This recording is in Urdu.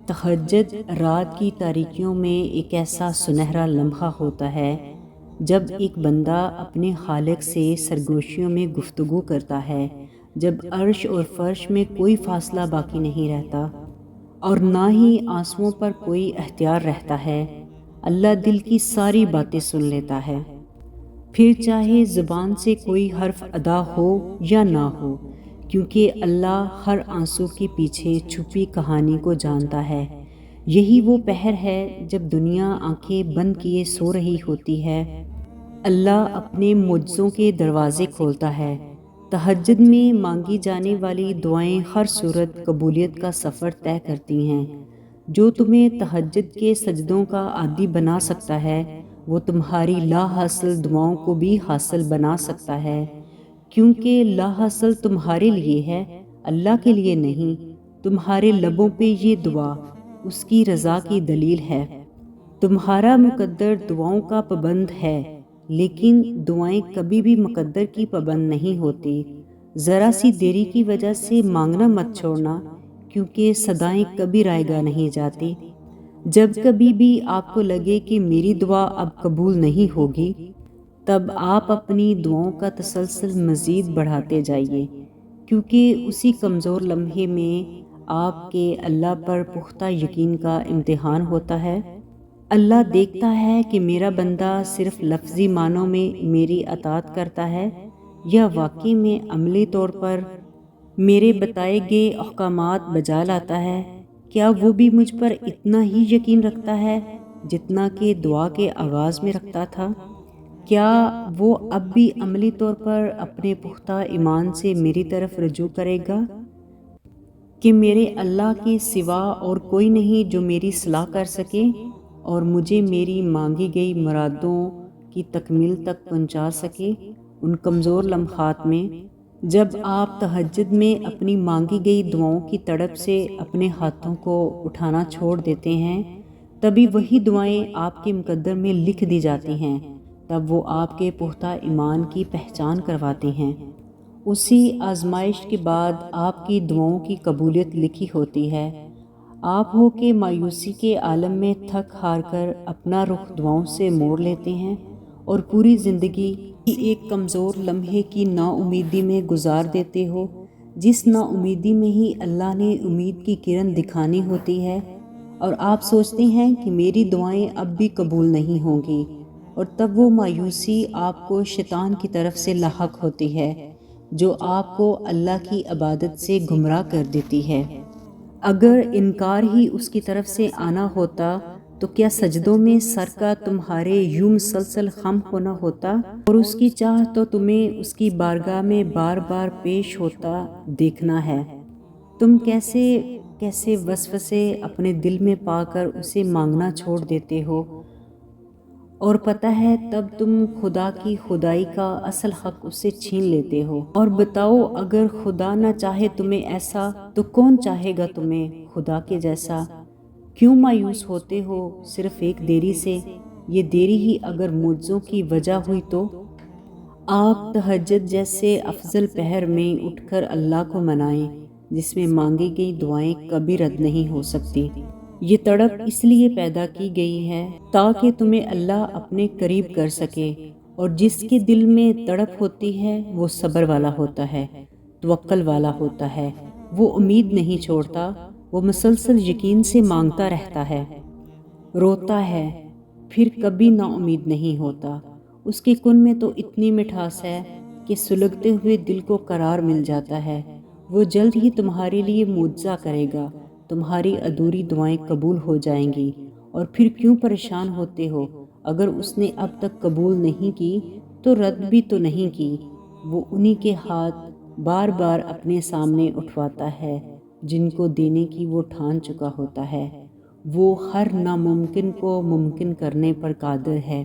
تہجد رات کی تاریکیوں میں ایک ایسا سنہرا لمحہ ہوتا ہے جب ایک بندہ اپنے خالق سے سرگوشیوں میں گفتگو کرتا ہے، جب عرش اور فرش میں کوئی فاصلہ باقی نہیں رہتا اور نہ ہی آنسوؤں پر کوئی اختیار رہتا ہے۔ اللہ دل کی ساری باتیں سن لیتا ہے، پھر چاہے زبان سے کوئی حرف ادا ہو یا نہ ہو، کیونکہ اللہ ہر آنسو کے پیچھے چھپی کہانی کو جانتا ہے۔ یہی وہ پہر ہے جب دنیا آنکھیں بند کیے سو رہی ہوتی ہے، اللہ اپنے معجزوں کے دروازے کھولتا ہے۔ تہجد میں مانگی جانے والی دعائیں ہر صورت قبولیت کا سفر طے کرتی ہیں۔ جو تمہیں تہجد کے سجدوں کا عادی بنا سکتا ہے، وہ تمہاری لا حاصل دعاؤں کو بھی حاصل بنا سکتا ہے، کیونکہ لا حاصل تمہارے لیے ہے، اللہ کے لیے نہیں۔ تمہارے لبوں پہ یہ دعا اس کی رضا کی دلیل ہے۔ تمہارا مقدر دعاؤں کا پابند ہے، لیکن دعائیں کبھی بھی مقدر کی پابند نہیں ہوتی۔ ذرا سی دیری کی وجہ سے مانگنا مت چھوڑنا، کیونکہ صدائیں کبھی رائے گاہ نہیں جاتی۔ جب کبھی بھی آپ کو لگے کہ میری دعا اب قبول نہیں ہوگی، تب آپ اپنی دعاؤں کا تسلسل مزید بڑھاتے جائیے، کیونکہ اسی کمزور لمحے میں آپ کے اللہ پر پختہ یقین کا امتحان ہوتا ہے۔ اللہ دیکھتا ہے کہ میرا بندہ صرف لفظی معنوں میں میری اطاعت کرتا ہے یا واقعی میں عملی طور پر میرے بتائے گئے احکامات بجا لاتا ہے۔ کیا وہ بھی مجھ پر اتنا ہی یقین رکھتا ہے جتنا کہ دعا کے آغاز میں رکھتا تھا؟ کیا وہ اب بھی عملی طور پر اپنے پختہ ایمان سے میری طرف رجوع کرے گا کہ میرے اللہ کے سوا اور کوئی نہیں جو میری اصلاح کر سکے اور مجھے میری مانگی گئی مرادوں کی تکمیل تک پہنچا سکے؟ ان کمزور لمحات میں جب آپ تہجد میں اپنی مانگی گئی دعاؤں کی تڑپ سے اپنے ہاتھوں کو اٹھانا چھوڑ دیتے ہیں، تبھی وہی دعائیں آپ کے مقدر میں لکھ دی جاتی ہیں۔ تب وہ آپ کے پختہ ایمان کی پہچان کرواتی ہیں۔ اسی آزمائش کے بعد آپ کی دعاؤں کی قبولیت لکھی ہوتی ہے۔ آپ ہو کہ مایوسی کے عالم میں تھک ہار کر اپنا رخ دعاؤں سے موڑ لیتے ہیں اور پوری زندگی ایک کمزور لمحے کی نا امیدی میں گزار دیتے ہو، جس نا امیدی میں ہی اللہ نے امید کی کرن دکھانی ہوتی ہے، اور آپ سوچتے ہیں کہ میری دعائیں اب بھی قبول نہیں ہوں گی، اور تب وہ مایوسی آپ کو شیطان کی طرف سے لاحق ہوتی ہے، جو آپ کو اللہ کی عبادت سے گمراہ کر دیتی ہے۔ اگر انکار ہی اس کی طرف سے آنا ہوتا تو کیا سجدوں میں سر کا تمہارے یوں مسلسل خم ہونا ہوتا، اور اس کی چاہ تو تمہیں اس کی بارگاہ میں بار بار پیش ہوتا دیکھنا ہے۔ تم کیسے کیسے وسوسے اپنے دل میں پا کر اسے مانگنا چھوڑ دیتے ہو، اور پتہ ہے تب تم خدا کی خدائی کا اصل حق اس سے چھین لیتے ہو۔ اور بتاؤ، اگر خدا نہ چاہے تمہیں ایسا تو کون چاہے گا تمہیں خدا کے جیسا؟ کیوں مایوس ہوتے ہو صرف ایک دیری سے؟ یہ دیری ہی اگر معجزوں کی وجہ ہوئی تو آپ تہجد جیسے افضل پہر میں اٹھ کر اللہ کو منائیں، جس میں مانگی گئی دعائیں کبھی رد نہیں ہو سکتی۔ یہ تڑپ اس لیے پیدا کی گئی ہے تاکہ تمہیں اللہ اپنے قریب کر سکے، اور جس کے دل میں تڑپ ہوتی ہے وہ صبر والا ہوتا ہے، توکل والا ہوتا ہے، وہ امید نہیں چھوڑتا، وہ مسلسل یقین سے مانگتا رہتا ہے، روتا ہے، پھر کبھی نا امید نہیں ہوتا۔ اس کے کن میں تو اتنی مٹھاس ہے کہ سلگتے ہوئے دل کو قرار مل جاتا ہے۔ وہ جلد ہی تمہارے لیے معجزہ کرے گا، تمہاری ادھوری دعائیں قبول ہو جائیں گی، اور پھر کیوں پریشان ہوتے ہو؟ اگر اس نے اب تک قبول نہیں کی تو رد بھی تو نہیں کی۔ وہ انہی کے ہاتھ بار بار اپنے سامنے اٹھواتا ہے جن کو دینے کی وہ ٹھان چکا ہوتا ہے۔ وہ ہر ناممکن کو ممکن کرنے پر قادر ہے۔